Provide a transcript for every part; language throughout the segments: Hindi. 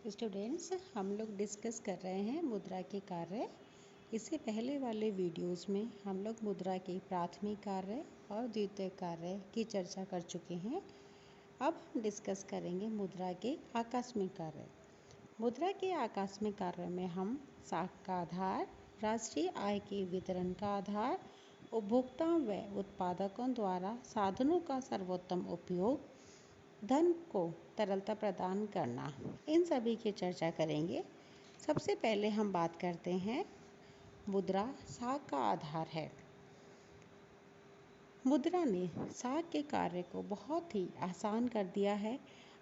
स्टूडेंट्स, हम लोग डिस्कस कर रहे हैं मुद्रा के कार्य। इससे पहले वाले वीडियोस में हम लोग मुद्रा के प्राथमिक कार्य और द्वितीय कार्य की चर्चा कर चुके हैं। अब हम डिस्कस करेंगे मुद्रा के आकस्मिक कार्य। मुद्रा के आकस्मिक कार्य में हम साख का आधार, राष्ट्रीय आय के वितरण का आधार, उपभोक्ताओं व उत्पादकों द्वारा साधनों का सर्वोत्तम उपयोग, धन को तरलता प्रदान करना, इन सभी की चर्चा करेंगे। सबसे पहले हम बात करते हैं मुद्रा साख का आधार है। मुद्रा ने साख के कार्य को बहुत ही आसान कर दिया है।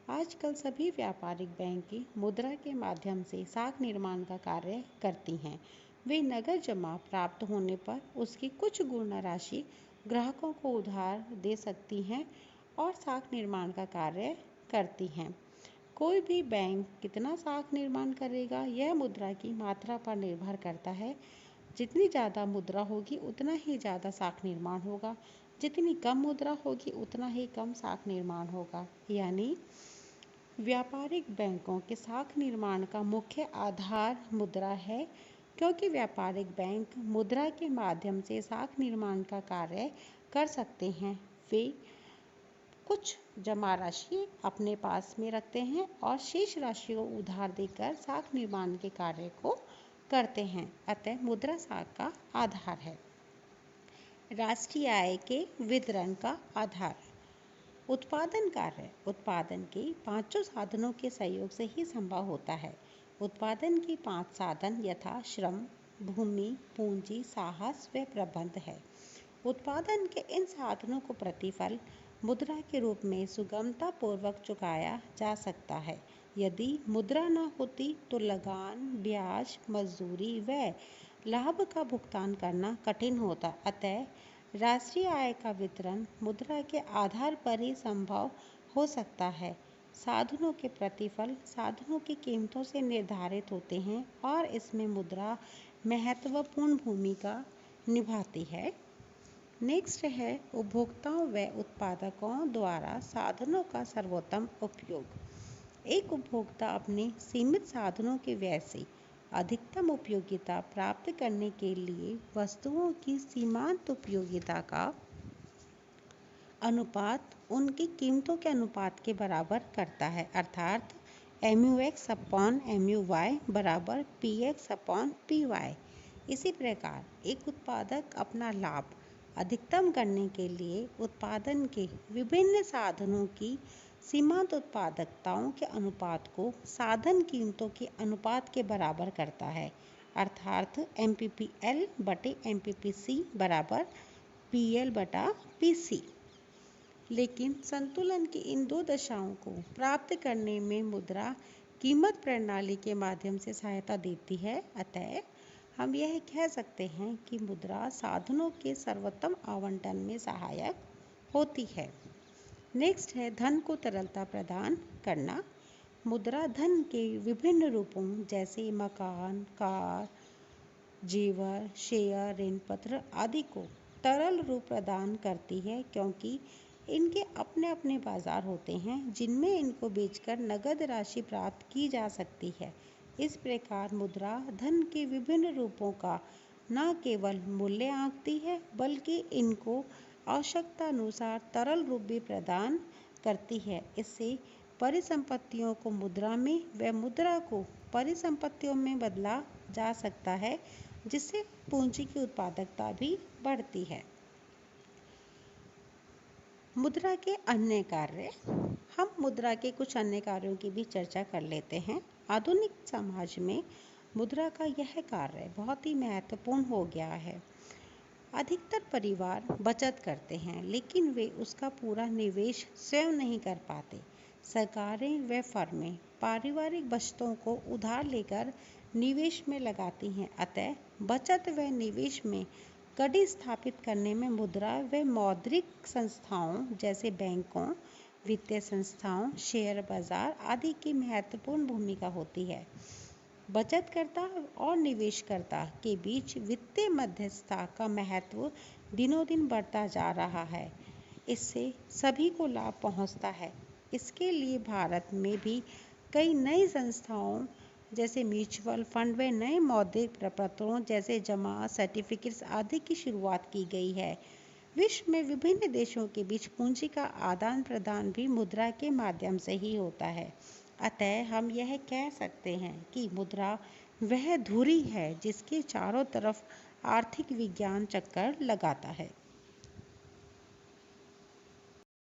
आजकल सभी व्यापारिक बैंक मुद्रा के माध्यम से साख निर्माण का कार्य करती हैं। वे नगद जमा प्राप्त होने पर उसकी कुछ गुणा राशि ग्राहकों को उधार दे सकती हैं और साख निर्माण का कार्य करती हैं। कोई भी बैंक कितना साख निर्माण करेगा यह मुद्रा की मात्रा पर निर्भर करता है। जितनी ज़्यादा मुद्रा होगी उतना ही ज़्यादा साख निर्माण होगा, जितनी कम मुद्रा होगी उतना ही कम साख निर्माण होगा। यानी व्यापारिक बैंकों के साख निर्माण का मुख्य आधार मुद्रा है, क्योंकि व्यापारिक बैंक मुद्रा के माध्यम से साख निर्माण का कार्य कर सकते हैं। वे कुछ जमा राशि अपने पास में रखते हैं और शेष राशि को उधार देकर साख निर्माण के कार्य को करते हैं। अतः मुद्रा साख का आधार है। राष्ट्रीय आय के वितरण का आधार। उत्पादन कार्य उत्पादन के पांचों साधनों के सहयोग से ही संभव होता है। उत्पादन के 5 साधन यथा श्रम, भूमि, पूंजी, साहस व प्रबंध है। उत्पादन के इन साधनों को प्रतिफल मुद्रा के रूप में सुगमता पूर्वक चुकाया जा सकता है। यदि मुद्रा न होती तो लगान, ब्याज, मजदूरी व लाभ का भुगतान करना कठिन होता। अतः राष्ट्रीय आय का वितरण मुद्रा के आधार पर ही संभव हो सकता है। साधनों के प्रतिफल साधनों की कीमतों से निर्धारित होते हैं और इसमें मुद्रा महत्वपूर्ण भूमिका निभाती है। नेक्स्ट है उपभोक्ताओं व उत्पादकों द्वारा साधनों का सर्वोत्तम उपयोग। एक उपभोक्ता अपने सीमित साधनों के व्यय से अधिकतम उपयोगिता प्राप्त करने के लिए वस्तुओं की सीमांत उपयोगिता का अनुपात उनकी कीमतों के अनुपात के बराबर करता है, अर्थात MUX/MUY बराबर PX/PY। इसी प्रकार एक उत्पादक अपना लाभ अधिकतम करने के लिए उत्पादन के विभिन्न साधनों की सीमांत उत्पादकताओं के अनुपात को साधन कीमतों के अनुपात के बराबर करता है, अर्थात MPPL/MPPC बराबर PL/PC। लेकिन संतुलन की इन दो दशाओं को प्राप्त करने में मुद्रा कीमत प्रणाली के माध्यम से सहायता देती है। अतः हम यह कह सकते हैं कि मुद्रा साधनों के सर्वोत्तम आवंटन में सहायक होती है। नेक्स्ट है धन को तरलता प्रदान करना। मुद्रा धन के विभिन्न रूपों जैसे मकान, कार, जेवर, शेयर, ऋण पत्र आदि को तरल रूप प्रदान करती है, क्योंकि इनके अपने अपने बाजार होते हैं जिनमें इनको बेचकर नगद राशि प्राप्त की जा सकती है। इस प्रकार मुद्रा धन के विभिन्न रूपों का न केवल मूल्य आंकती है बल्कि इनको आवश्यकता अनुसार तरल रूप भी प्रदान करती है। इससे परिसंपत्तियों को मुद्रा में व मुद्रा को परिसंपत्तियों में बदला जा सकता है, जिससे पूंजी की उत्पादकता भी बढ़ती है। मुद्रा के अन्य कार्य। हम मुद्रा के कुछ अन्य कार्यों की भी चर्चा कर लेते हैं। आधुनिक समाज में मुद्रा का यह कार्य बहुत ही महत्वपूर्ण हो गया है। अधिकतर परिवार बचत करते हैं, लेकिन वे उसका पूरा निवेश स्वयं नहीं कर पाते। सरकारें व फर्में पारिवारिक बचतों को उधार लेकर निवेश में लगाती हैं। अतः बचत व निवेश में कड़ी स्थापित करने में मुद्रा व मौद्रिक संस्थाओं जैसे बैंकों, वित्तीय संस्थाओं, शेयर बाजार आदि की महत्वपूर्ण भूमिका होती है। बचतकर्ता और निवेशकर्ता के बीच वित्तीय मध्यस्थता का महत्व दिनों दिन बढ़ता जा रहा है। इससे सभी को लाभ पहुंचता है। इसके लिए भारत में भी कई नई संस्थाओं जैसे म्यूचुअल फंड व नए मौद्रिक प्रपत्रों जैसे जमा सर्टिफिकेट्स आदि की शुरुआत की गई है। विश्व में विभिन्न देशों के बीच पूंजी का आदान प्रदान भी मुद्रा के माध्यम से ही होता है। अतः हम यह कह सकते हैं कि मुद्रा वह धुरी है जिसके चारों तरफ आर्थिक विज्ञान चक्कर लगाता है।